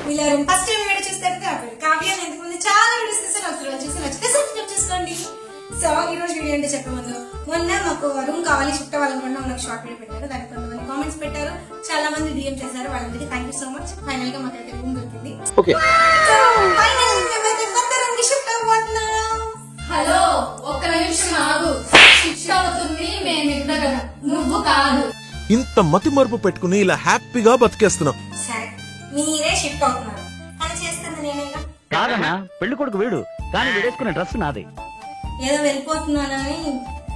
వీళ్ళ first time video చూస్తే కావ్య ఎంతమంది చాలా వీడియోస్ చూసి నచ్చితే సబ్స్క్రైబ్ చేసుకోండి. సో ఈ రోజు వీడియో అంటే చెప్పే ముందు మొన్న మాకు రూమ్ కావాలి షిఫ్ట్ అవ్వాలనుకుంటే మనకు షార్ట్ వీడియో పెట్టారు. దానికి కొంతమంది కామెంట్స్ పెట్టారు, చాలా మంది డిఎం చేశారు. వాళ్ళందరికీ thank you so much. Final గా మాకైతే రూమ్ దొరికింది. హలో, ఒక్క నిమిషం ఆగు. షిఫ్ట్ అవుతుంది మేమిద్దరం, నువ్వు కాదు. ఇంత మతి మరుపు పెట్టుకుని ఇలా హ్యాపీగా బతికేస్తున్నాం. సరే, మీరే షిఫ్ట్ అవుతున్నారు కానీ చేస్తుంది నేనేగా. కాదన్నా, పెళ్లి కొడుకు వీడు కానీ వీడేసుకునే డ్రెస్ నాది. ఏదో వెళ్ళిపోతున్నానని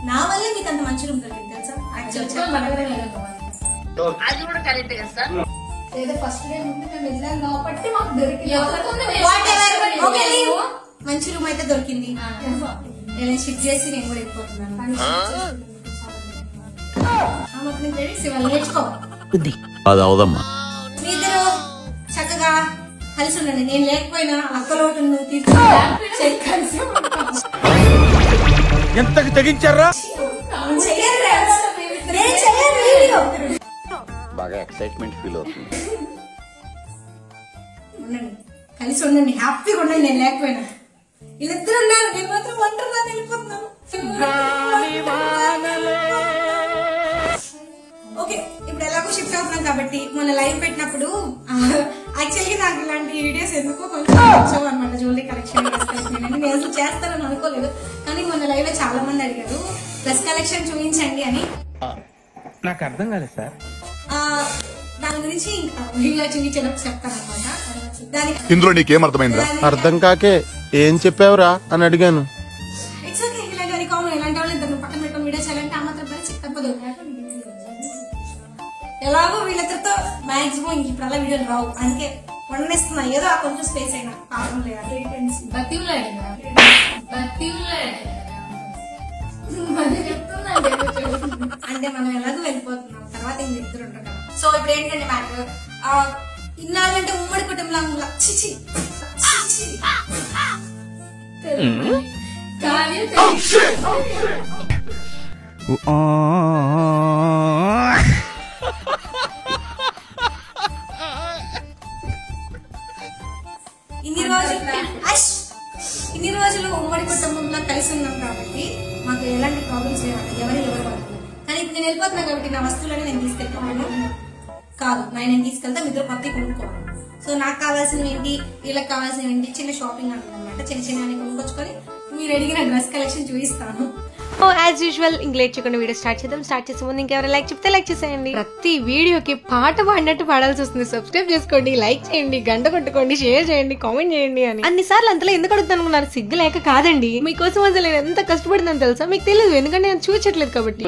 నా వల్లే మీకు అంత మంచి రూమ్ దొరికింది తెలుసా. అది కూడా కరెక్ట్ కదా సార్. ఏదో ఫస్ట్ డే ముందు మేము వెళ్ళాం కాబట్టి మాకు దొరికింది. మంచి రూమ్ అయితే దొరికింది. నేను షిఫ్ట్ చేసి నేను కూడా వెళ్ళిపోతున్నాను. నేర్చుకో అది అవదమ్మా. మీ ఇద్దరు చక్కగా కలిసి ఉండండి. నేను లేకపోయినా అక్కలోటు నువ్వు తీర్చు. ఎంతకు తెగించారా? బాగా ఎక్సైట్మెంట్ ఫీల్ అవుతుంది. కలిసి ఉండండి, హ్యాపీగా ఉండండి. నేను లేకపోయినా వీళ్ళిద్దరు ఉన్నారు, నేను మాత్రం ఒంటరిగా వెళ్ళిపోతున్నాను. ఓకే, ఇప్పుడు ఎలాగో షిఫ్ట్ అవుతున్నాం కాబట్టి మొన్న లైవ్ పెట్టినప్పుడు యాక్చువల్లీ నాకు ఇలాంటి వీడియోస్ ఎందుకో కొంచెం వచ్చావు అనమాట. జ్యువెలరీ కలెక్షన్ నేను అసలు చేస్తానని అనుకోలేదు, కానీ మొన్న లైవ్ లో చాలా మంది అడిగారు డ్రెస్ కలెక్షన్ చూపించండి అని. నాకు అర్థం కాలేదు సార్. దాని గురించి ఇంకా చూపించేటప్పుడు చెప్తాను అనమాట. దానికి ఇందులో నీకేం అర్థమైందా? అర్థం కాకే ఏం చెప్పావురా అని అడిగాను. ఇట్స్ ఓకే, ఇలాంటి కామన్. ఇలాంటి వాళ్ళు ఇద్దరు పక్కన పెట్టుకుని వీడియో చేయాలంటే ఆ మాత్రం పని తప్పదు. ఎలాగో వీళ్ళతో మాక్సిమం ఇంక ఇప్పుడు అలా వీడియోలు రావు, అందుకే వండేస్తున్నా. ఏదో ఆ కొంచెం స్పేస్ అయినా పాపం లేదు. అంటే మనం ఎలాగో వెళ్ళిపోతున్నాం, తర్వాత ఇంక ఇద్దరు ఉంటారు కదా. సో ఇప్పుడు ఏంటంటే మ్యాటర్, ఇన్నాళ్ళంటే ఉమ్మడి కుటుంబంలో ఇన్ని రోజులు ఉమ్మడి కుటుంబంలో కలిసి ఉన్నాం కాబట్టి మాకు ఎలాంటి ప్రాబ్లమ్స్ లేవంట. ఎవరు పడుతుంది. కానీ ఇప్పుడు నేను వెళ్ళిపోతున్నా కాబట్టి నా వస్తువులని నేను తీసుకెళ్ళిపోతాను కాదు, నేను తీసుకెళ్తా. ఇద్దరు కొత్తగా కొనుక్కోవాలి. సో నాకు కావాల్సినవి ఏంటి, వీళ్ళకి కావాల్సినవి ఏంటి, చిన్న షాపింగ్ అంటుంది అనమాట. చిన్న చిన్న కొనుక్కొచ్చుకొని మీరు అడిగిన డ్రెస్ కలెక్షన్ చూపిస్తాను. యాజ్ యూజువల్ ఇంక లేట్ చేయకుండా వీడియో స్టార్ట్ చేద్దాం. స్టార్ట్ చేసే ముందు ఇంకెవరైనా లైక్ చెప్తే లైక్ చేసేయండి. ప్రతి వీడియోకి పాట పాడినట్టు పాడాల్సి వస్తుంది. సబ్స్క్రైబ్ చేసుకోండి, లైక్ చేయండి, గంట కొట్టుకోండి, షేర్ చేయండి, కామెంట్ చేయండి అని అన్నిసార్లు అంతలో ఎందుకు అడుగుతాను అనుకున్నారు? సిగ్గు లేక కాదండి, మీకోసం అసలు నేను ఎంత కష్టపడుతుందని తెలుసా? మీకు తెలియదు, ఎందుకంటే నేను చూపించట్లేదు కాబట్టి.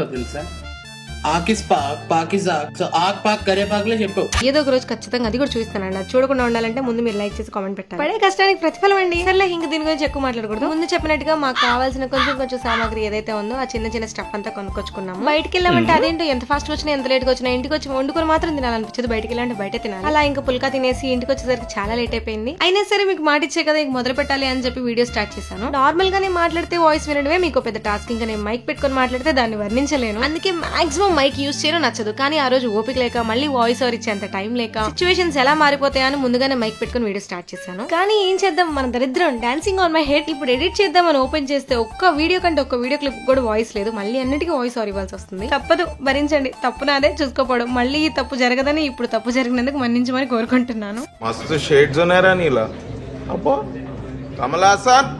ఏదో ఒక రోజు ఖచ్చితంగా అది కూడా చూపిస్తానండి. అది చూడకుండా ఉండాలంటే ముందు మీరు లైక్ చేసి కామెంట్ పెట్టాలి. పడే కష్టానికి ప్రతిఫలం అండి. సర్లే, ఇంక దీని గురించి ఎక్కువ మాట్లాడకూడదు. ముందు చెప్పినట్టుగా మాకు కావాల్సిన కొంచెం సామాగ్రి ఏదైతే ఉందో ఆ చిన్న స్టఫ్ అంతా కొనుక్కొచ్చుకున్నాము. బయటకి వెళ్ళామంటే అదేంటో ఎంత ఫాస్ట్ వచ్చినా ఎంత లేట్ గా వచ్చినా ఇంటికి వచ్చి వండుకొని మాత్రం తినాలనిపించదు. బయటకి వెళ్ళాలంటే బయట తినాలి. అలా ఇంకా పుల్కా తినేసి ఇంటికి వచ్చేసరికి చాలా లేట్ అయిపోయింది. అయినా సరే మీకు మాట ఇచ్చే కదా, ఇంక మొదలు పెట్టాలి అని చెప్పి వీడియో స్టార్ట్ చేశాను. నార్మల్ గానే మాట్లాడితే వాయిస్ వినడమే మీకు పెద్ద టాస్క్. ఇంకా నేను మైక్ పెట్టుకొని మాట్లాడితే దాన్ని వర్ణించలేను. అందుకే మాక్సిమం మైక్ యూజ్ చేయడం నచ్చదు. కానీ ఆ రోజు ఓపిక లేక, మళ్ళీ వాయిస్ ఓవర్ ఇచ్చేంత టైం లేక, సిచ్యువేషన్స్ ఎలా మారిపోతాయని ముందుగానే మైక్ పెట్టుకుని వీడియో స్టార్ట్ చేశాను. కానీ ఏం చేద్దాం, మన దరిద్రం డాన్సింగ్ ఆన్ మై హెడ్. ఇప్పుడు ఎడిట్ చేద్దామని ఓపెన్ చేస్తే ఒక్క వీడియో కంటే ఒక్క వీడియో క్లిప్ కూడా వాయిస్ లేదు. మళ్ళీ అన్నిటికీ వాయిస్ ఓవర్ ఇవ్వాల్సి వస్తుంది. తప్పదు, భరించండి. తప్పు నాదే, చూసుకోపోవడం. మళ్ళీ ఈ తప్పు జరగదని, ఇప్పుడు తప్పు జరిగినందుకు మన్నించమని కోరుకుంటున్నాను. మస్తు షేడ్స్ ఉన్నారా నీలా? అబ్బో కమలాసన్.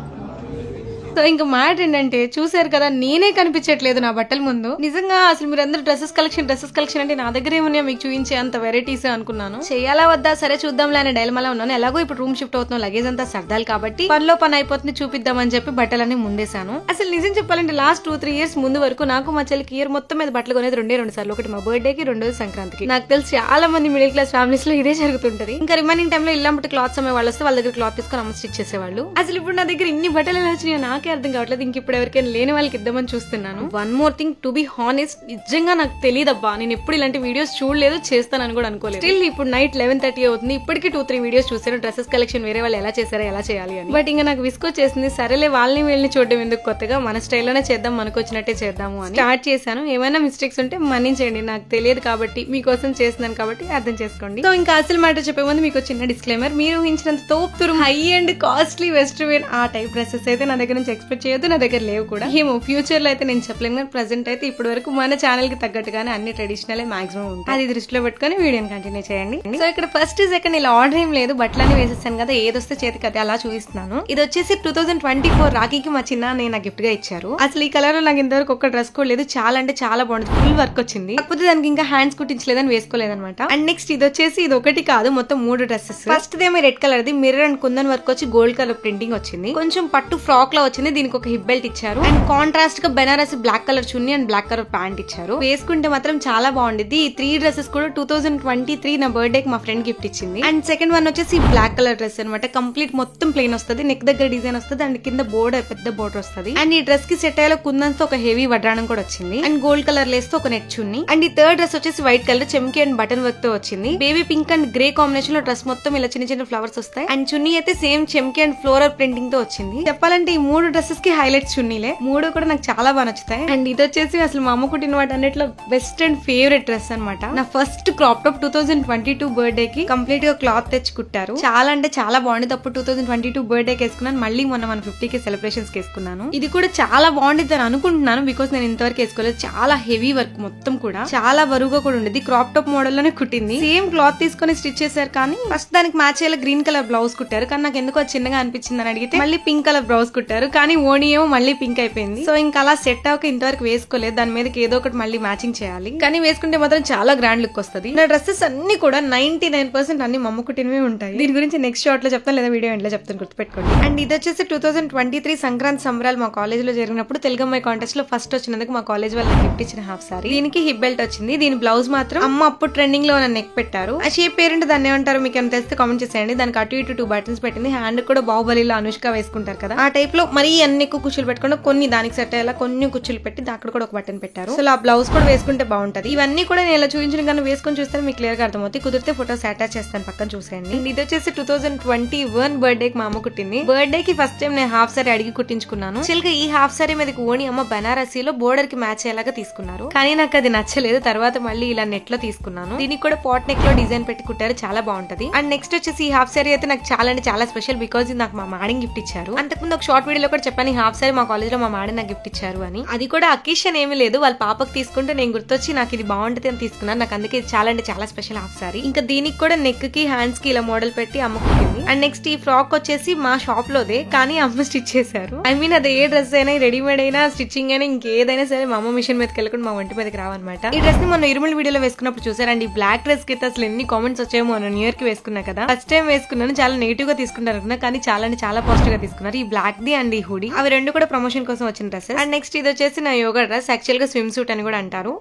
సో ఇంకా మాట ఏంటంటే, చూసారు కదా నేనే కనిపించట్లేదు నా బట్టల ముందు. నిజంగా అసలు మీరు అందరూ డ్రెస్సెస్ కలెక్షన్ అంటే నా దగ్గర ఏమున్నాయో మీకు చూపించే అంత వెరైటీస్ అనుకున్నాను. చేయాలా వద్దా, సరే చూద్దాంలే అనే డైలమాలో ఉన్నాను. ఎలాగో ఇప్పుడు రూమ్ షిఫ్ట్ అవుతున్నాం, లగేజ్ అంతా సర్దాలి కాబట్టి పనిలో పని అయిపోతుంది, చూపిద్దామని చెప్పి బట్టలన్నీ ముందేశాను. అసలు నిజం చెప్పాలంటే లాస్ట్ 2-3 ఇయర్స్ ముందు వరకు నాకు మా చెల్లికి ఇయర్ మొత్తం మీద బట్టలు కొనేది 2 సార్లు. ఒకటి మా బర్త్డే కి, రెండోది సంక్రాంతికి. నాకు తెలిసి చాలా మంది మిడిల్ క్లాస్ ఫ్యామిలీస్ లో ఇదే జరుగుతుంటది. ఇంకా రిమైనింగ్ టైమ్ లో ఇల్లంబట్టి క్లాత్స్ అమ్మే వాళ్ళు వస్తే వాళ్ళ దగ్గర క్లాత్ తీసుకొని అమ్మ స్టిచ్ చేసేవాళ్ళు. అసలు ఇప్పుడు నా దగ్గర ఇన్ని బట్టలు ఎలా వచ్చినాయో నాకు నాకే అర్థం కావట్లేదు. ఇంక ఇప్పుడు ఎవరికైనా లేని వాళ్ళకి ఇద్దామని చూస్తున్నాను. One more thing, to be honest, నిజంగా నాకు తెలియదబ్బా. నేను ఎప్పుడు ఇలాంటి వీడియోస్ చూడలేదు, చేస్తానని కూడా అనుకోలేదు. స్టిల్ ఇప్పుడు నైట్ 11:30 అవుతుంది. ఇప్పటికీ 2-3 వీడియోస్ చూసాను డ్రెస్సెస్ కలెక్షన్ వేరే వాళ్ళు ఎలా చేశారో ఎలా చేయాలి అని. బట్ ఇంకా నాకు విసుకొచ్చేసింది. సరేలే వాళ్ళని వీళ్ళని చూడడం ఎందుకు, కొత్తగా మన స్టైల్లోనే చేద్దాం, మనకు వచ్చినట్టే చేద్దాము అని స్టార్ట్ చేశాను. ఏమైనా మిస్టేక్స్ ఉంటే మన్నించండి, నాకు తెలియదు కాబట్టి, మీకోసం చేస్తున్నాను కాబట్టి అర్థం చేసుకోండి. సో ఇంకా అసలు మాట చెప్పే ముందు మీకు చిన్న డిస్క్లైమర్. మీరు ఊహించినంత తోపుతురు high and costly western wear ఆ టైప్ డ్రెస్సెస్ అయితే నా దగ్గర నుంచి ఎక్స్పెక్ట్ చేయొద్దు, నా దగ్గర లేవు కూడా. ఏమో ఫ్యూచర్ లో అయితే నేను చెప్పలేను, కానీ ప్రెసెంట్ అయితే ఇప్పటి వరకు మన ఛానల్ కి తగ్గట్టుగానే అన్ని ట్రెడిషనల్ మాక్సిమం ఉంటాయి. అది దృష్టిలో పెట్టుకుని వీడియోని కంటిన్యూ చేయండి. సో ఇక్కడ ఫస్ట్ సెకండ్ ఇలా ఆర్డర్ ఏం లేదు, బట్టలన్నీ వేసేస్తాను కదా, ఏదొస్తే చేతికి అది అలా చూపిస్తున్నాను. ఇది వచ్చేసి 2024 రాఖీకి మా చిన్న నేను గిఫ్ట్ గా ఇచ్చారు. అసలు ఈ కలర్ లో నాకు ఇంతవరకు ఒక డ్రెస్ కూడా లేదు. చాలా అంటే చాలా బాగుంది, ఫుల్ వర్క్ వచ్చింది. కాకపోతే దానికి ఇంకా హ్యాండ్స్ కుట్టించలేదని వేసుకోలేదన్నమాట. అండ్ నెక్స్ట్ ఇది వచ్చేసి ఇది ఒకటి కాదు, మొత్తం 3 డ్రెస్సెస్. ఫస్ట్ దేమో రెడ్ కలర్ ది మిర్రర్ అండ్ కుందన్ వర్క్ వచ్చి గోల్డ్ కలర్ ప్రింటింగ్ వచ్చింది. కొంచెం పట్టు ఫ్రాక్ లా వచ్చింది. దీనికి ఒక హిప్ బెల్ట్ ఇచ్చారు. అండ్ కాంట్రాస్ట్ గా బెనారస్ బ్లాక్ కలర్ చున్నీ అండ్ బ్లాక్ కలర్ ప్యాంట్ ఇచ్చారు. వేసుకుంటే మాత్రం చాలా బాగుంది. ఈ 3 డ్రెస్సెస్ కూడా 2023 నా బర్త్డే కి మా ఫ్రెండ్ గిఫ్ట్ ఇచ్చింది. అండ్ సెకండ్ వన్ వచ్చేసి బ్లాక్ కలర్ డ్రెస్ అనమాట. కంప్లీట్ మొత్తం ప్లెయిన్ వస్తుంది, నెక్ దగ్గర డిజైన్ వస్తుంది అండ్ కింద బోర్డర్ పెద్ద బోర్డర్ వస్తుంది. అండ్ ఈ డ్రెస్ కి సెట్ అయ్యేలా కుందన్స్ తో ఒక హెవీ వడ్రాణం కూడా వచ్చింది. అండ్ గోల్డ్ కలర్ లేస్ తో ఒక నెట్ చున్నీ. అండ్ ఈ థర్డ్ డ్రెస్ వచ్చేసి వైట్ కలర్ చెమ్కి అండ్ బటన్ వర్క్ తో వచ్చింది. Baby pink and grey combination లో డ్రెస్ మొత్తం ఇలా చిన్న చిన్న ఫ్లవర్స్ వస్తాయి. అండ్ చున్నీ అయితే సేమ్ చెమ్కి అండ్ ఫ్లోరల్ ప్రింటింగ్ తో వచ్చింది. చెప్పాలంటే ఈ 3 డ్రెస్సెస్ కి హైలైట్స్ చున్నీలే. 3 కూడా నాకు చాలా బాగా నచ్చుతాయి. అండ్ ఇది వచ్చేసి అసలు మా అమ్మ కుట్టిన వాటి అన్నిట్లో బెస్ట్ అండ్ ఫేవరెట్ డ్రెస్ అనమాట. నా ఫస్ట్ క్రాప్ టాప్ 2022 బర్త్డే కి కంప్లీట్ గా క్లాత్ తెచ్చి కుట్టారు. చాలా అంటే చాలా బాగుంది. అప్పుడు 2022 బర్త్డే కి వేసుకున్నాను, మళ్ళీ మొన్న 150K సెలబ్రేషన్స్ కి వేసుకున్నాను. ఇది కూడా చాలా బాగుంటుంది అని అనుకుంటున్నాను, బికాస్ నేను ఇంతవరకు వేసుకోలేదు. చాలా హెవీ వర్క్ మొత్తం కూడా, చాలా బరువుగా కూడా ఉండేది. క్రాప్ టాప్ మోడల్ లోనే కుట్టింది. సేమ్ క్లాత్ తీసుకొని స్టిచ్ చేశారు, కానీ ఫస్ట్ దానికి మ్యాచ్ అయ్యేలా గ్రీన్ కలర్ బ్లౌజ్ కుట్టారు. కానీ నాకు ఎందుకో చిన్నగా అనిపించింది అని అడిగితే మళ్ళీ పింక్ కలర్ బ్లౌజ్ కుట్టారు, కానీ ఓణి ఏమో మళ్ళీ పింక్ అయిపోయింది. సో ఇంకా అలా సెట్ అవ్వక ఇంతవరకు వేసుకోలేదు. దాని మీదకి ఏదో ఒకటి మళ్ళీ మ్యాచింగ్ చేయాలి, కానీ వేసుకుంటే మాత్రం చాలా గ్రాండ్ లుక్ వస్తుంది. నా డ్రెస్సెస్ అన్ని కూడా 99% అన్ని మమ్మ కుట్టినవే ఉంటాయి. దీని గురించి నెక్స్ట్ షార్ట్ లో చెప్తాను, లేదా వీడియో ఎండ్లో చెప్తాను, గుర్తుపెట్టుకోండి. అండ్ ఇది వచ్చేసి 2023 సంక్రాంతి సంబరాలు మా కాలేజ్ లో జరిగినప్పుడు తెలుగమ్మాయి కాంటెస్ట్ లో ఫస్ట్ వచ్చినందుకు మా కాలేజ్ వాళ్ళకి గిఫ్ట్ ఇచ్చిన హాఫ్ సారీ. దీనికి హిప్ బెల్ట్ వచ్చింది. దీని బ్లౌజ్ మాత్రం అమ్మ అప్పుడు ట్రెండింగ్ లో నెక్ పెట్టారు. ఆ షేప్ పేరెంట్ దాన్ని ఏమంటారు మీకు ఏమైనా తెలిస్తే కామెంట్ చేసేయండి. దానికి అటు ఇటు 2 బటన్స్ పెట్టింది. హ్యాండ్ కూడా బాహుబలిలో అనుష్క వేసుకుంటారు కదా, ఆ టైప్ లో మరీ అన్ని ఎక్కువ కుచ్చులు పెట్టుకుంటే కొన్ని దానికి సెట్ అయ్యేలా కొన్ని కుచ్చులు పెట్టి అక్కడ కూడా ఒక బటన్ పెట్టారు. సో ఆ బ్లౌజ్ కూడా వేసుకుంటే బాగుంటది. ఇవన్నీ కూడా నేను ఇలా చూపించిన కానీ వేసుకొని చూస్తే మీకు క్లియర్ గా అర్థమవుతుంది. కుదిరితే ఫోటోస్ అటాచ్ చేస్తాను, పక్కన చూసేయండి. ఇది వచ్చేసి 2021 బర్త్డే కి మా అమ్మ కుట్టింది. బర్త్డే కి ఫస్ట్ టైం నేను హాఫ్ సారీ అడిగి కుట్టించుకున్నాను. చిల్గా ఈ హాఫ్ సారీ మీదకి ఓణి అమ్మ బనారసీలో బోర్డర్ కి మ్యాచ్ అయ్యేలాగా తీసుకున్నారు, కానీ నాకు అది నచ్చలేదు. తర్వాత మళ్ళీ ఇలా నెట్ లో తీసుకున్నాను. దీనికి కూడా పాట్ నెక్ లో డిజైన్ పెట్టి కుట్టారు, చాలా బాగుంటది. అండ్ నెక్స్ట్ వచ్చేసి ఈ హాఫ్ సారీ అయితే నాకు చాలా అంటే చాలా స్పెషల్, బికాజ్ ఇది నాకు మా మేడం గిఫ్ట్ ఇచ్చారు. అంతకుముందు ఒక షార్ట్ వీడియోలో కూడా చెప్పాను, ఈ హాఫ్ సారీ మా కాలేజ్ లో మా మేడం నాకు గిఫ్ట్ ఇచ్చారు అని. అది కూడా అకేషన్ ఏమీ లేదు, వాళ్ళ పాపకి తీసుకుంటే నేను గుర్తొచ్చి నాకు ఇది బాగుంటది అని తీసుకున్నాను. నాకు అందుకే చాలా అంటే చాలా స్పెషల్ హాఫ్ సారీ. ఇంకా దీనికి కూడా నెక్ కి హ్యాండ్స్ కి ఇలా మోడల్ పెట్టి అమ్మ కుట్టింది. అండ్ నెక్స్ట్ ఈ ఫ్రాక్ వచ్చేసి మా షాప్ లోదే, కానీ అమ్మ స్టిచ్ చేశారు. ఐ మీన్ అది ఏ డ్రెస్ అయినా, రెడీమేడ్ అయినా, స్టిచ్చింగ్ అయినా, ఇంకేదైనా సరే మా అమ్మ మిషన్ మీదకి వెళ్ళకుండా మా ఒంటి మీదకి రావన్నమాట. ఈ డ్రెస్ ని మొన్న ఇరుముల వీడియోలో వేసుకున్నప్పుడు చూసారండి. ఈ బ్లాక్ డ్రెస్ కి అసలు ఎన్ని కామెంట్స్ వచ్చాయో. మొన్న న్యూ ఇయర్ కి వేసుకున్నా కదా, ఫస్ట్ టైం వేసుకున్నాను, చాలా నెగిటివ్ గా తీసుకుంటారు అనుకున్నా, కానీ చాలా అంటే చాలా పాజిటివ్ గా తీసుకున్నారు. ఈ బ్లాక్ ది అండ్ ఈ హుడీ అవి రెండు కూడా ప్రమోషన్ కోసం వచ్చిన డ్రెస్సెస్. అండ్ నెక్స్ట్ ఇది వచ్చేసి నా యోగా డ్రెస్, యాక్చువల్ గా స్విమ్ సూట్ అని కూడా అంటారు.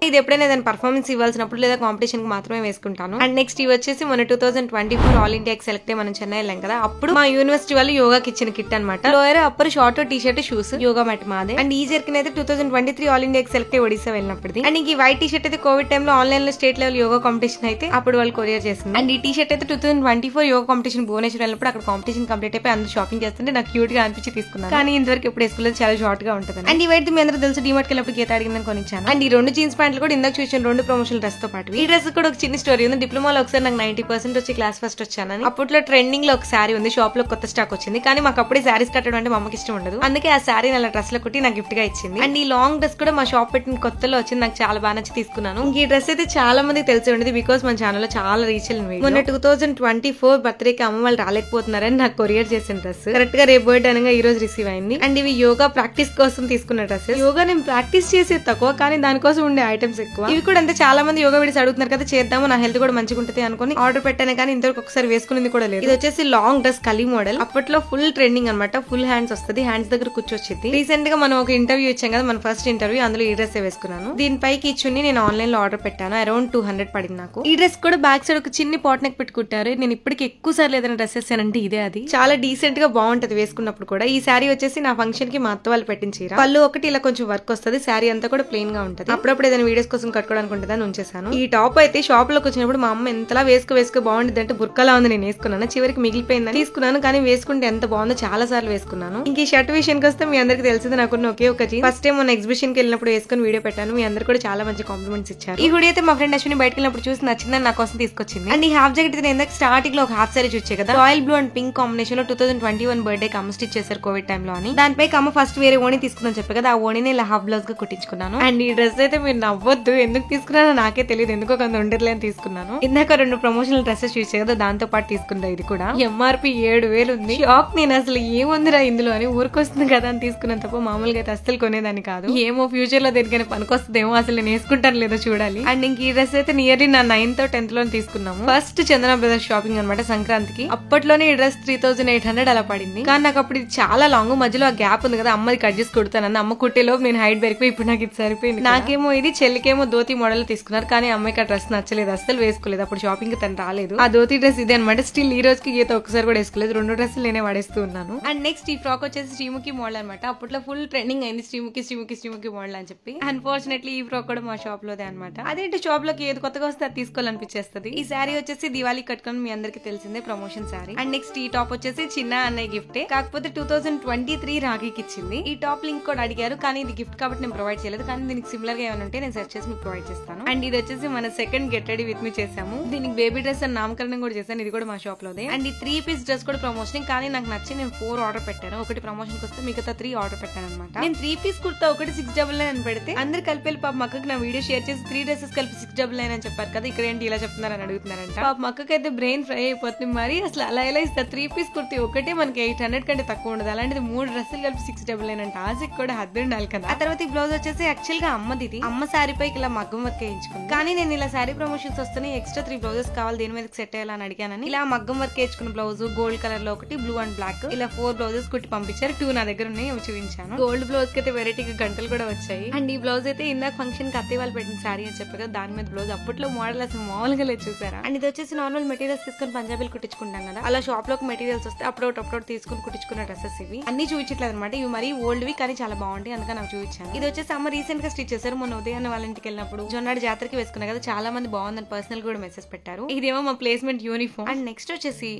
ఇది ఎప్పుడైనా ఏదైనా పర్ఫార్మెన్స్ ఇవ్వాల్సినప్పుడు లేదా కాంపిటీషన్ కి మాత్రమే వేసుకుంటాను. అండ్ నెక్స్ట్ ఇవి వచ్చేసి మన 2024 ఆల్ ఇండియా సెలెక్ట్ అయ్యి మనం చెన్నై వెళ్ళాం కదా, అప్పుడు మా యూనివర్సిటీ వాళ్ళు యోగాకి ఇచ్చిన కిట్ అనమాట. Lower upper short T shirt shoes yoga mat మాదే. అండ్ ఈ జర్కిన్ అయితే 2023 ఆల్ ఇండియా సెలెక్ట్ అయ్యి ఒడిశా వెళ్ళినప్పుడు. అండ్ ఈ వైట్ టీ షర్ట్ అయితే కోవిడ్ టైమ్ లో ఆన్లైన్ లో స్టేట్ లెవెల్ యోగా కాంపిటీషన్ అయితే అప్పుడు వాళ్ళు కొరియర్ చేసింది. అండ్ ఈ టీ షర్ట్ అయితే 2024 యోగా కాంపిటీషన్ భువనేశ్వర్ వెళ్ళినప్పుడు అక్కడ కాంపిటీషన్ కంప్లీట్ అయిపోయి అందరూ షాపింగ్ చేస్తుంటే నాకు క్యూట్ గా అనిపించి తీసుకున్నాను, కానీ ఇంతవరకు ఎప్పుడు వేసుకోలేదు, చాలా షార్ట్ గా ఉంటుంది. అండ్ ఈ వైట్ మీ అందరూ తెలుసు, డిమార్ట్ వెళ్ళినప్పుడు గీత అడిగిందని కొనిచ్చాను. అండ్ ఈ 2 జీన్స్ ప్యాంట్లు కూడా ఇందాక చూసిన 2 ప్రమోషనల్ డ్రెస్ తో పాటు. ఈ డ్రెస్ కూడా ఒక చిన్న స్టోరీ ఉంది. డిప్లొమాలో ఒకసారి నాకు 90% వచ్చి క్లాస్ ఫస్ట్ వచ్చానని అప్పట్లో ట్రెండింగ్ లో ఒక శారీ ఉంది, షాప్ లో కొత్త స్టాక్ వచ్చింది, కానీ మాకు అప్పుడే శారీస్ కట్టడం అంటే మా అమ్మకి ఇష్టం ఉండదు. అందుకే ఆ శారీ అలా డ్రెస్ లో కుట్టి నాకు గిఫ్ట్ గా ఇచ్చింది. అండ్ ఈ లాంగ్ డ్రెస్ కూడా మా షాప్ పెట్టిన కొత్తలో వచ్చింది, నాకు చాలా బాగా నచ్చి తీసుకున్నాను. ఈ డ్రెస్ అయితే చాలా మంది తెలిసి ఉండేది, బికాస్ మన ఛానల్ లో చాలా రీచ్ అయింది. మొన్న 2024 బర్త్డే కి అమ్మ వాళ్ళు రాలేకపోతున్నారని నాకు కొరియర్ చేసిన డ్రెస్ కరెక్ట్ గా రేపు బర్త్డే అనగా ఈ రోజు రిసీవ్ అయింది. అండ్ ఇవి యోగా ప్రాక్టీస్ కోసం తీసుకున్న డ్రెస్సెస్. యోగా నేను ప్రాక్టీస్ చేసేది తక్కువ, కానీ దానికోసం ఉండే ఐటమ్స్ ఎక్కువ. ఇవి కూడా అంటే చాలా మంది యోగా వీడియోస్ అడుగుతున్నారు కదా, చేద్దాము, నా హెల్త్ కూడా మంచిగా ఉంటుంది అనుకుని ఆర్డర్ పెట్టాను, కానీ ఇంతవరకు ఒకసారి వేసుకునేది కూడా లేదు. ఇది వచ్చేసి లాంగ్ డ్రెస్ కలీ మోడల్, అప్పట్లో ఫుల్ ట్రెండింగ్ అనమాట. ఫుల్ హ్యాండ్స్ వస్తుంది, హ్యాండ్స్ దగ్గర కూర్చొచ్చింది. రీసెంట్ గా మనం ఒక ఇంటర్వ్యూ ఇచ్చాం కదా, మన ఫస్ట్ ఇంటర్వ్యూ, అందులో ఈ డ్రెస్ వేసుకున్నాను. దీనిపైకి ఈ చున్నీ నేను ఆన్లైన్ లో ఆర్డర్ పెట్టాను, అరౌండ్ 200 పడింది నాకు. ఈ డ్రెస్ కూడా బ్యాక్ సైడ్ ఒక చిన్ని పాట్ నెక్ పెట్టుకుంటారు. నేను ఇప్పటికి ఎక్కువ సార్లు ఏదైనా డ్రెస్ వేసానంటే ఇదే. అది చాలా డీసెంట్ గా బాగుంటది వేసుకున్నప్పుడు కూడా. ఈ శారీ వచ్చేసి వచ్చేసి నా ఫంక్షన్ కి మా అత్త వాళ్ళు పెట్టిన చీర. పళ్ళు ఒకటి ఇలా కొంచెం వర్క్ వస్తుంది, శారీ అంతా కూడా ప్లెయిన్ గా ఉంటది. అప్పుడప్పుడు ఏదైనా వీడియోస్ కోసం కట్టుకోవడానికి ఉంటుందని ఉంచేసాను. ఈ టాప్ అయితే షాప్ లోకి వచ్చినప్పుడు మా అమ్మ ఎంతలా వేసుకో బాగుంటుంది అంటే బుర్కలా ఉంది. నేను వేసుకున్నాను, చివరికి మిగిలిపోయిందని తీసుకున్నాను, కానీ వేసుకుంటే ఎంత బాగుందో చాలా సార్లు వేసుకున్నాను. ఇంక ఈ షర్ట్ విషయానికి వస్తే మీ అందరికి తెలిసింది నాకున్న ఒకే ఒక జీన్స్. ఫస్ట్ టైం మొన్న ఎగ్జిబిషన్ కి వెళ్ళినప్పుడు వేసుకుని వీడియో పెట్టాను. మీ అందరు కూడా చాలా మంచి కాంప్లిమెంట్స్ ఇచ్చారు. ఈ హుడీ అయితే మా ఫ్రెండ్ అశ్విని బయటకు వెళ్ళినప్పుడు చూసి నచ్చిందని నా కోసం తీసుకొచ్చింది. అండ్ ఈ హాఫ్ జాకెట్ నేను ఇందాక స్టార్టింగ్ లో ఒక హాఫ్ సారీ చూసే కదా, royal blue and pink combination లో 2021 బర్త్డే కి అమ్మ స్టిచ్ చేశారు కోవిడ్ టైమ్ లో అని. దానిపై అమ్మ ఫస్ట్ వేరే ఓణి తీసుకుందని చెప్పే కదా, ఆ ఓణిని ఇలా హాఫ్ బ్లౌజ్ గా కుట్టించుకున్నాను. అండ్ ఈ డ్రెస్ అయితే మీరు నవ్వొద్దు, ఎందుకు తీసుకున్నానో నాకే తెలియదు, ఎందుకో కొంత ఉండర్లేని తీసుకున్నాను. ఇందాక 2 ప్రమోషనల్ డ్రెస్సెస్ చూసే కదా, దాంతో పాటు తీసుకుంటా. ఇది కూడా MRP 7,000 ఉంది. షాక్, నేను అసలు ఏముందిరా ఇందులో అని, ఊరికొస్తుంది కదా అని తీసుకున్నాను తప్ప మామూలుగా అయితే అస్సలు కొనేదాన్ని కాదు. ఏమో ఫ్యూచర్ లో దేనికైనా పనికొస్తుందేమో, అసలు నేను వేసుకుంటాను లేదో చూడాలి. అండ్ ఇంక ఈ డ్రెస్ అయితే నియర్లీ నా 9th or 10th లో తీసుకున్నాము. ఫస్ట్ చందన బ్రదర్స్ షాపింగ్ అనమాట సంక్రాంతికి. అప్పట్లోనే ఈ డ్రెస్ 3,800 అలా పడింది. కానీ నాకు అప్పుడు ఇది చాలా లాంగ్, మధ్యలో ఆ గ్యాప్ ఉంది కదా, అమ్మది కట్ చేసి కుడతానన్న. అమ్మ కుట్టేలోపు నేను హైట్ పెరిగిపోయి ఇప్పుడు నాకు ఇది సరిపోయింది. నాకేమో ఇది, చెల్లికేమో ధోతి మోడల్ తీసుకున్నారు, కానీ అమ్మాయికి ఆ డ్రెస్ నచ్చలేదు, అస్సలు వేసుకోలేదు. అప్పుడు షాపింగ్ కి తను రాలేదు. ఆ ధోతి డ్రెస్ ఇదే అనమాట. స్టిల్ ఈ రోజుకి గీత ఒక్కసారి కూడా వేసుకోలేదు. 2 డ్రెస్సులు నేనే వాడేస్తూ ఉన్నాను. అండ్ నెక్స్ట్ ఈ ఫ్రాక్ వచ్చేసి శ్రీముఖి మోడల్ అనమాట. అప్పట్లో ఫుల్ ట్రెండింగ్ అయింది శ్రీముఖి మోడల్ అని చెప్పి. అన్ఫార్చునేట్లీ ఈ ఫ్రాక్ కూడా మా షాప్ లోదే అనమాట. అదేంటి షాప్ లోకి ఏది కొత్తగా వస్తే అది తీసుకోవాలనిపించేస్తుంది. ఈ శారీ వచ్చేసి దివాళీ కట్టుకొని మీ అందరికి తెలిసిందే, ప్రమోషన్ శారీ. అండ్ నెక్స్ట్ ఈ టాప్ వచ్చేసి చిన్న అన్నయ్య గిఫ్ట్, కాకపోతే 2023 రాఖీకి ఇచ్చింది. ఈ టాప్ లింక్ కూడా అడిగారు, కానీ ఇది గిఫ్ట్ కాబట్టి నేను ప్రొవైడ్ చేయలేదు. కానీ దీనికి సిమిలర్ గా ఏమైనా ఉంటే నేను సెర్చ్ చేసి మీకు ప్రొవైడ్ చేస్తాను. అండ్ ఇది వచ్చేసి మన second get ready with me చేసాము. దీనికి బేబీ డ్రెస్ అని నామకరణం కూడా చేశాను. ఇది కూడా మా షాప్ లోదే. అండ్ ఈ 3 పీస్ డ్రెస్ కూడా ప్రమోషన్, కానీ నాకు నచ్చి నేను 4 ఆర్డర్ పెట్టాను. ఒకటి ప్రమోషన్ వస్తే మిగతా 3 ఆర్డర్ పెట్టాను అనమాట. నేను 3 పీస్ కుర్తా ఒకటి 699 అని పెడితే అందరు కలిపి వెళ్ళి పాప మక్కకి నా వీడియో షేర్ చేసి 3 డ్రెస్సెస్ కలిపి 699 అని చెప్పారు కదా, ఇక్కడ ఏంటి ఇలా చెప్తున్నారని అడుగుతున్నారంట. పాప మక్కకైతే బ్రెయిన్ ఫ్రై అయిపోతుంది. మరి అసలు అలా ఎలా ఇస్తారు? 3 పీస్ కుర్తి ఒకటే మనకి 800 కంటే తక్కువ ఉండదు, అలాంటిది 3 డ్రెస్సులు కలిపి 699 అంటే ఆశకి కూడా హద్దు ఉండాలి కదా. ఆ తర్వాత ఈ బ్లౌజ్ వచ్చేసి యాక్చువల్ గా అమ్మది, ఇది అమ్మ శారీ పైకి ఇలా మగ్గం వర్క్ వేయించుకుంది. కానీ నేను ఇలా శారీ ప్రమోషన్స్ వస్తున్నాయి, ఎక్స్ట్రా 3 బ్లౌజెస్ కావాలి, దేని మీద సెట్ అయ్యాలని అడిగానని ఇలా మగ్గం వర్క్ వేయించుకున్న బ్లౌజ్, గోల్డ్ కలర్ లో ఒకటి, బ్లూ అండ్ బ్లాక్, ఇలా 4 బ్లౌజెస్ కుట్టి పంపించారు. 2 నా దగ్గర ఉన్నాయి, అవి చూపించాను. గోల్డ్ బ్లౌజ్ కి అయితే వెరైటీగా గంటలు కూడా వచ్చాయి. అండ్ ఈ బ్లౌజ్ అయితే ఇందాక ఫంక్షన్ కి అత్తయ్య వాళ్ళు పెట్టిన శారీ అని చెప్పగా దాని మీద బ్లౌజ్. అప్పట్లో మోడల్ అసలు మామూలుగా లేదు, చూసారా. అండ్ ఇది వచ్చేసి నార్మల్ మెటీరియల్స్ తీసుకుని పంజాబీలు కుట్టించుకుంటాం కదా, అలా షాప్ లోకి మెటీరియల్స్ వస్తే అప్పుడోటి తీసుకుని కుట్టించుకున్న డ్రెస్సెస్ ఇవి. అన్ని చూపించట్లేదు అనమాట, ఇవి మరీ ఓల్డ్ వి కానీ చాలా బాగుంటాయి, అందుకని నాకు చూపించాను. ఇది వచ్చేసి అమ్మ రీసెంట్ గా స్టిచ్ చేశారు. మొన్న ఉదయాన్నే వాళ్ళ ఇంటికి వెళ్ళినప్పుడు జొన్నాడు జాతరకి వేసుకున్నా కదా, చాలా మంది బాగుందని పర్సనల్ కూడా మెసేజ్ పెట్టారు. ఇదేమో మా ప్లేస్మెంట్ యూనిఫామ్. అండ్ నెక్స్ట్ వచ్చేసి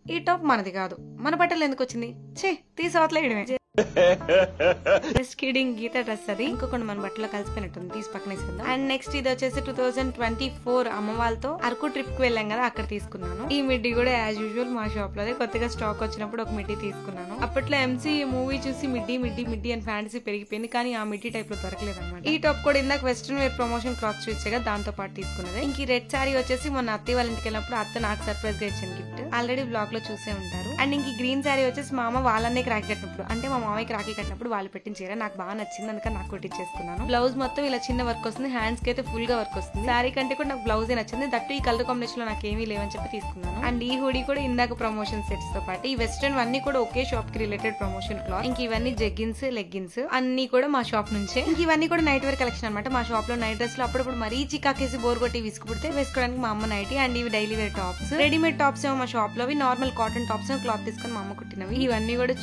ఈ టాప్ మనది కాదు, మన బట్టలు ఎందుకు వచ్చింది, తీసవట్లేయడమే. జస్ట్ కిడింగ్, గీత డ్రెస్ అది. ఇంకొకటి మన బట్టలో కలిసిపోయినట్టుంది, తీసి పక్కనేసింది. అండ్ నెక్స్ట్ ఇది వచ్చేసి 2024 అమ్మ వాళ్ళతో అరకు ట్రిప్ కి వెళ్ళాం కదా, అక్కడ తీసుకున్నాను. ఈ మిడ్డీ కూడా యాజ్ యూజువల్ మా షాప్ లోదే, కొత్తగా స్టాక్ వచ్చినప్పుడు ఒక మిడ్డీ తీసుకున్నాను. అప్పట్లో MC మూవీ చూసి మిడ్డీ అని ఫ్యాంటసీ పెరిగిపోయింది, కానీ ఆ మిడ్డీ టైప్ లో దొరకలేదు అనమాట. ఈ టాప్ కూడా ఇందాక వెస్ట్రన్ వేర్ ప్రమోషన్ క్లాత్ చూసాగా, దాంతో పాటు తీసుకున్నది. ఇంక ఈ రెడ్ శారీ వచ్చేసి మొన్న అత్తయ్య వాళ్ళ ఇంటికి వెళ్ళినప్పుడు అత్త నాకు సర్ప్రైజ్ గా ఇచ్చిన గిఫ్ట్, ఆల్రెడీ బ్లాగ్ లో చూసే ఉంటారు. అండ్ ఇంక ఈ గ్రీన్ శారీ వచ్చేసి మా అమ్మ వాళ్ళనే రాఖీ కట్టినప్పుడు, అంటే మా మామయ్యకి రాఖీ కట్టినప్పుడు వాళ్ళు పెట్టిన చీర నాకు బాగా నచ్చింది, అందుకని నాకు కుట్టించేసుకున్నాను. బ్లౌజ్ మొత్తం ఇలా చిన్న వర్క్ వస్తుంది, హ్యాండ్స్ కి అయితే ఫుల్ గా వర్క్ వస్తుంది. శారీ కంటే కూడా నాకు బ్లౌజే నచ్చింది, దట్టు ఈ కలర్ కాంబినేషన్ లో నాకు ఏమీ లేవని చెప్పి తీసుకున్నాను. అండ్ ఈ హుడీ కూడా ఇందాక ప్రమోషన్ సెట్స్ తో పాటు ఈ వెస్ట్రన్ అన్ని కూడా ఒకే షాప్ కి రిలేటెడ్ ప్రమోషన్ క్లాత్. ఇంక ఇవన్నీ జెగ్గిన్స్, లెగ్గిన్స్ అన్ని కూడా మా షాప్ నుంచే. ఇంక ఇవన్నీ కూడా నైట్ వేర్ కలెక్షన్ అనమాట. మా షాప్ లో నైట్ డ్రెస్ లో అప్పుడప్పుడు మరీ చికాకేసి బోర్ కొట్టి విసుకుపుడితే వేసుకోవడానికి మా అమ్మ నైటీ. అండ్ ఇవి daily wear tops, readymade tops ఏమో మా షాప్ లో, నార్మల్ కాటన్ టాప్స్ క్లాత్ తీసుకొని మా అమ్మ కుట్టినవి. ఇవన్నీ కూడా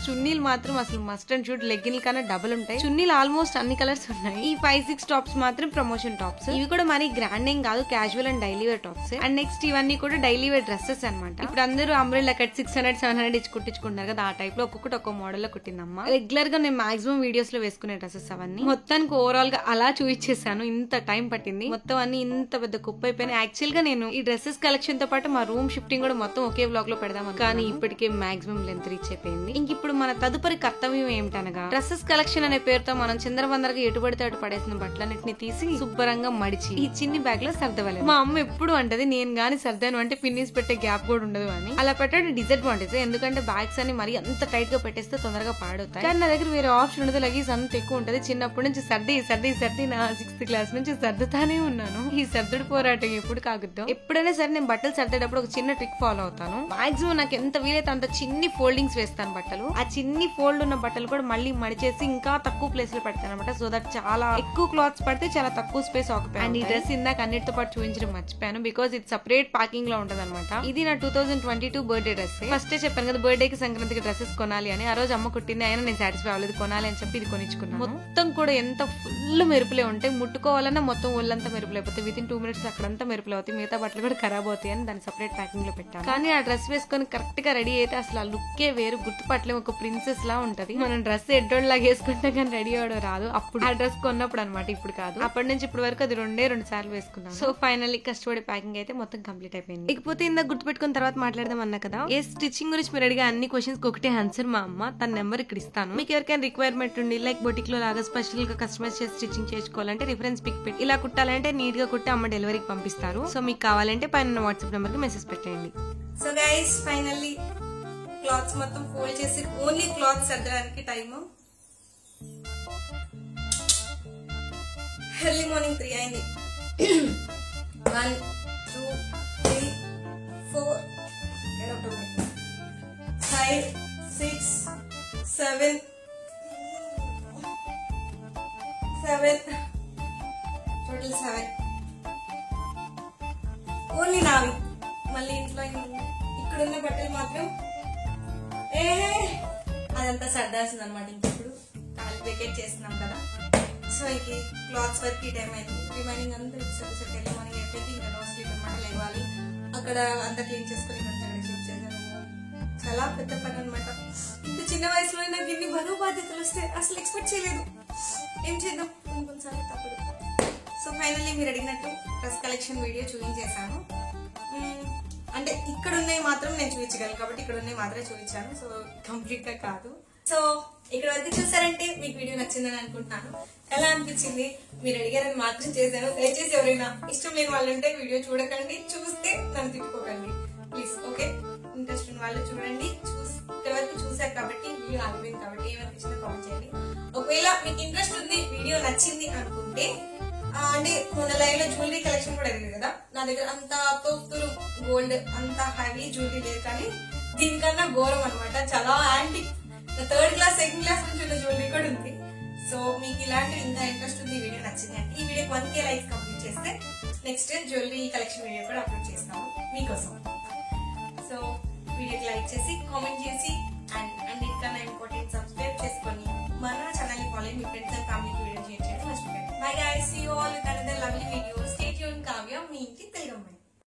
చున్నీలు మాత్రం అసలు మస్ట్ అండ్ షూట్, లెగ్గిన్ కన్నా డబుల్ ఉంటాయి. చున్నీలు ఆల్మోస్ట్ అన్ని కలర్స్ ఉన్నాయి. ఈ 5-6 టాప్స్ మాత్రం ప్రమోషన్ టాప్స్. ఇవి కూడా మరీ గ్రాండ్ ఏం కాదు, casual and daily wear tops. And next ఇవన్నీ కూడా డైలీ వేర్ డ్రెస్సెస్ అనమాట. ఇప్పుడు అందరూ అంబ్రెల్లా కట్ 600-700 ఇచ్చి కుట్టించుకుంటారు కదా, ఆ టైప్ లో ఒక్కొక్కటి ఒక్కో మోడల్ లో కుట్టిందమ్మా. రెగ్యులర్ గా నేను మాక్సిమం వీడియోస్ లో వేసుకునే డ్రెస్సెస్ అవన్నీ. మొత్తానికి ఓవరాల్ గా అలా చూపించేసాను, ఇంత టైం పట్టింది. మొత్తం అన్ని ఇంత పెద్ద కుప్ప అయిపోయినాయి. యాక్చువల్ గా నేను ఈ డ్రెస్సెస్ కలెక్షన్ తో పాటు మా రూమ్ షిఫ్టింగ్ కూడా మొత్తం ఒకే బ్లాగ్ లో పెడదాం, కానీ ఇప్పటికే మాక్సిమం లెంత్ రీచ్ అయిపోయింది. ఇంక ఇప్పుడు మన తదుపరి కర్తవ్యం ఏమిటనగా, డ్రెస్సెస్ కలెక్షన్ అనే పేరుతో మనం చిందరవందరగా ఎటు పడితే అటు పడేసిన బట్టలన్నిటిని తీసి శుభ్రంగా మడిచి ఈ చిన్ని బ్యాగ్ లో సర్దవలేదు. మా అమ్మ ఎప్పుడు అంటది, నేను గాని సర్దాను అంటే పిన్నిస్ పెట్టే గ్యాప్ కూడా ఉండదు అని. అలా పెట్టడం డిసడ్వాంటేజ్, ఎందుకంటే బ్యాగ్స్ అన్ని మరి అంత టైట్ గా పెట్టేస్తే తొందరగా పాడవుతాయి. కానీ నా దగ్గర వేరే ఆప్షన్ ఉండదు, లగేజ్ అంత ఎక్కువ ఉంటది. చిన్నప్పటి నుంచి సర్ది నా 6th క్లాస్ నుంచి సర్దుతానే ఉన్నాను. ఈ సర్దుడు పోరాటం ఎప్పుడు కాగుద్దాం. ఎప్పుడైనా సరే నేను బట్టలు సర్దేటప్పుడు ఒక చిన్న ట్రిక్ ఫాలో అవుతాను. మాక్సిమం నాకు ఎంత వీలైతే అంత చిన్ని ఫోల్డింగ్స్ వేస్తాను బట్టలు. ఆ చిన్ని ఫోల్డ్ ఉన్న బట్టలు కూడా మళ్ళీ మడిచేసి ఇంకా తక్కువ ప్లేస్ లో పెడతాను అనమాట. సో దట్ చాలా ఎక్కువ క్లాత్స్ పడితే చాలా తక్కువ స్పేస్ ఆక్యుపై. అండ్ ఈ డ్రెస్ ఇందాక అన్నిటితో పాటు చూపించడం మర్చిపోయాను, బికాస్ ఇది సెపరేట్ ప్యాకింగ్ లో ఉంటది అనమాట. ఇది నా 2022 బర్త్డే డ్రెస్. ఫస్ట్ చెప్పాను కదా బర్త్డే కి సంక్రాంతికి డ్రెస్సెస్ కొనాలి అని. ఆ రోజు అమ్మ కుట్టింది, అయినా నేను సాటిస్ఫై అవ్వలేదు, కొనాలి అని చెప్పి ఇది కొనిచ్చుకున్నాను. మొత్తం కూడా ఎంత ఫుల్ మెరుపులే ఉంటాయి, ముట్టుకోవాలన్నా మొత్తం ఒళ్ళంతా మెరుపులు అయిపోతాయి. విత్ ఇన్ 2 minutes అక్కడంతా మెరుపులు అవుతాయి, మిగతా బట్టలు కూడా ఖరాబ్ అవుతాయి అని దాన్ని సెపరేట్ ప్యాకింగ్ లో పెట్టాను. కానీ ఆ డ్రెస్ వేసుకొని కరెక్ట్ గా రెడీ అయితే అసలు ఆ లుక్కే వేరు, గుర్తుపట్టలేం, ఒక ప్రిన్సెస్ లా ఉంటది. మనం డ్రెస్ ఎడ్డోళ్ళలాగా వేసుకుంటాం కానీ రెడీ అవ్వడం రాదు. అప్పుడు ఆ డ్రెస్ కొన్నప్పుడు అనమాట, ఇప్పుడు కాదు. అప్పటి నుంచి ఇప్పటి వరకు అది 2 సార్లు వేసుకున్నాను. సో ఫైనల్లీ కష్టపడి ప్యాకింగ్ అయితే మొత్తం కంప్లీట్ అయిపోయింది. ఇకపోతే ఇందాక గుర్తుపెట్టుకున్న తర్వాత మాట్లాడదాం అన్నా కదా, ఏ స్టిచ్చింగ్ గురించి మీరు అడిగే అన్ని క్వశ్చన్స్ ఒకటే ఆన్సర్ మా అమ్మ. తన నెంబర్ ఇక్కడ ఇస్తాను. మీకు ఎవరికైనా రిక్వైర్మెంట్ ఉండి లైక్ బొటిక్ లో లాగా స్పెషల్ గా కస్టమైజ్ చేసి స్టిచ్చింగ్ చేసుకోవాలంటే రిఫరెన్స్ పిక్ పెట్టి ఇలా కుట్టాలంటే నీట్ గా కుట్టి అమ్మ డెలివరీకి పంపిస్తారు. సో మీకు కావాలంటే పైన వాట్సాప్ నెంబర్ కి మెసేజ్ పెట్టండి. సో గైస్ ఫైనల్లీ క్లాత్స్ మొత్తం ఫోల్డ్ చేసి ఓన్లీ క్లాత్ సర్దడానికి టైమ్ ఎర్లీ మార్నింగ్ 3 అయింది. 1 2 3 4 5 6 7 టోటల్ 7 ఓన్లీ నావి. మళ్ళీ ఇంట్లో ఇక్కడున్న బట్టలు మాత్రం అదంతా సర్దాల్సింది అనమాట. ఇంకెప్పుడు ఖాళీ వెకేట్ చేస్తున్నాం కదా, సో ఇంక క్లాత్స్ వర్క్ ఈ టైం అయింది. రిమైనింగ్ అంతా ఇప్పటిసరికి వెళ్ళి మనకి ఎక్కడికి ఇంకా నో స్లీప్ అనమాట, లేవాలి. అక్కడ అంతా క్లీన్ చేసుకుని షిఫ్ట్ చేశాను. చాలా పెద్ద పని అనమాట. ఇంత చిన్న వయసులో నాకు ఇన్ని బరువు బాధ్యతలు వస్తే అసలు ఎక్స్పెక్ట్ చేయలేదు. ఏం చేద్దాం, కొన్నిసార్లు తప్పదు. సో ఫైనల్లీ మీరు అడిగినట్టు డ్రెస్ కలెక్షన్ వీడియో చూపించేశాను. అంటే ఇక్కడ ఉన్నాయి మాత్రం నేను చూపించగలను కాబట్టి ఇక్కడ ఉన్నాయి మాత్రమే చూపించాను. సో కంప్లీట్ గా కాదు. సో ఇక్కడ వరకు చూసారంటే మీకు వీడియో నచ్చిందని అనుకుంటున్నాను. ఎలా అనిపించింది, మీరు అడిగారని మాత్రం చేశాను. దయచేసి ఎవరైనా ఇష్టం లేని వాళ్ళు ఉంటే వీడియో చూడకండి, చూస్తే నన్ను తిట్టుకోకండి ప్లీజ్. ఓకే, ఇంట్రెస్ట్ ఉన్న వాళ్ళు చూడండి. ఇక్కడ వరకు చూసారు కాబట్టి వీడియో ఆగిపోయింది కాబట్టి ఏమనిపించిందో కామెంట్ చేయండి. ఒకవేళ మీకు ఇంట్రెస్ట్ ఉంది, వీడియో నచ్చింది అనుకుంటే, అంటే మొన్న లైవ్ లో జ్యువెలరీ కలెక్షన్ కూడా అడిగింది కదా, నా దగ్గర అంత తోపులు గోల్డ్ అంత హెవీ జ్యువెలరీ లేదు, కానీ దీనికన్నా ఘోరం అనమాట. చాలా antique 3rd class 2nd class నుంచి ఉన్న జ్యువెలరీ కూడా ఉంది. సో మీకు ఇలాంటి ఇంకా ఇంట్రెస్ట్ ఉంది, ఈ వీడియో నచ్చింది అంటే ఈ వీడియోకి 1K లైక్స్ కంప్లీట్ చేస్తే నెక్స్ట్ జ్యువెలరీ కలెక్షన్ వీడియో కూడా అప్లోడ్ చేస్తాము మీకోసం. సో వీడియోకి లైక్ చేసి కామెంట్ చేసి అండ్ అన్నిటికన్నా ఇంపార్టెంట్ సబ్స్క్రైబ్ చేసుకొని మన ఛానల్ ని ఫాలో మీ ఫ్రెండ్స్ అండ్ ఫ్యామిలీకి వీడియో షేర్ చేయడం మర్చిపోకండి. Bye guys, see you all with another lovely video.